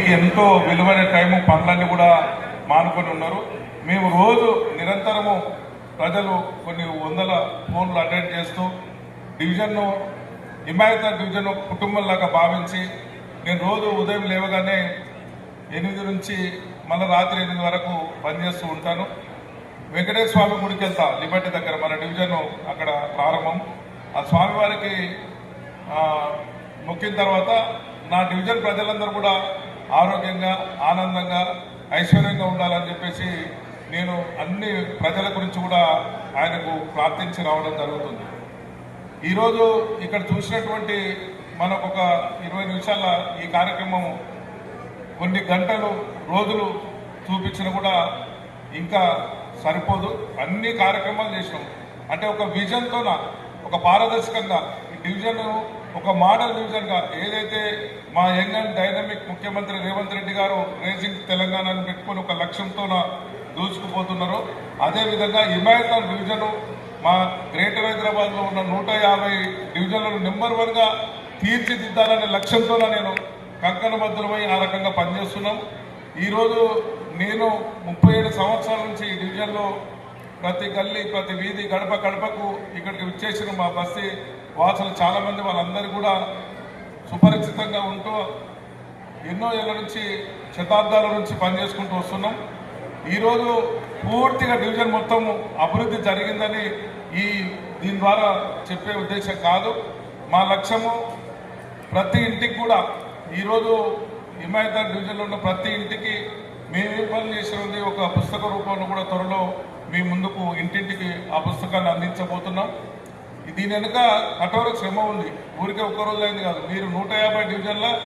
మీకు ఎంతో విలువైన టైము పనులన్నీ కూడా మానుకొని ఉన్నారు. మేము రోజు నిరంతరము ప్రజలు కొన్ని వందల ఫోన్లు అటెండ్ చేస్తూ డివిజన్ను హిమాయత్ డివిజన్ కుటుంబంలాగా భావించి నేను రోజు ఉదయం లేవగానే 8 నుంచి మళ్ళీ రాత్రి 8 వరకు పనిచేస్తూ ఉంటాను. వెంకటేశ్వర స్వామి గుడికి వెళ్తా, లిబర్టీ దగ్గర మన డివిజన్ అక్కడ ప్రారంభం. ఆ స్వామివారికి మొక్కిన తర్వాత నా డివిజన్ ప్రజలందరూ కూడా ఆరోగ్యంగా ఆనందంగా ఐశ్వర్యంగా ఉండాలని చెప్పేసి నేను అన్ని ప్రజల గురించి కూడా ఆయనకు ప్రార్థించి రావడం జరుగుతుంది. ఈరోజు ఇక్కడ చూసినటువంటి మనకు ఒక 20 నిమిషాల ఈ కార్యక్రమం కొన్ని గంటలు రోజులు చూపించినా కూడా ఇంకా సరిపోదు. అన్ని కార్యక్రమాలు చేసినాం. అంటే ఒక విజన్తోన ఒక పారదర్శకంగా ఈ డివిజన్ ఒక మోడల్ డివిజన్గా ఏదైతే మా యంగ్ అండ్ డైనమిక్ ముఖ్యమంత్రి రేవంత్ రెడ్డి గారు రేసింగ్ తెలంగాణను పెట్టుకొని ఒక లక్ష్యంతోన దూసుకుపోతున్నారో అదేవిధంగా హిమాయత్ డివిజన్ మా గ్రేటర్ హైదరాబాద్లో ఉన్న 150 డివిజన్లను నెంబర్ 1గా తీర్చిదిద్దాలనే లక్ష్యంతో నేను కంకణబద్ధులమై ఆ రకంగా పనిచేస్తున్నాం. ఈరోజు నేను 37 సంవత్సరాల నుంచి ఈ డివిజన్లో ప్రతి గల్లీ ప్రతి వీధి గడప గడపకు ఇక్కడికి విచ్చేసిన మా బస్తీ వాసులు చాలామంది వాళ్ళందరూ కూడా సుపరిచితంగా ఉంటూ ఎన్నో ఏళ్ళ నుంచి శతాబ్దాల నుంచి పనిచేసుకుంటూ వస్తున్నాం. ఈరోజు పూర్తిగా డివిజన్ మొత్తం అభివృద్ధి జరిగిందని దీని ద్వారా చెప్పే ఉద్దేశం కాదు. మా లక్ష్యము ప్రతి ఇంటికి కూడా ఈరోజు హిమాయత్ డివిజన్లో ఉన్న ప్రతి ఇంటికి మేము పని చేసినది ఒక పుస్తక రూపంలో కూడా త్వరలో మీ ముందుకు ఇంటింటికి ఆ పుస్తకాన్ని అందించబోతున్నాం. దీని వెనుక కఠోర శ్రమ ఉంది. ఊరికే ఒక్కరోజు అయింది కాదు. మీరు 150 డివిజన్ల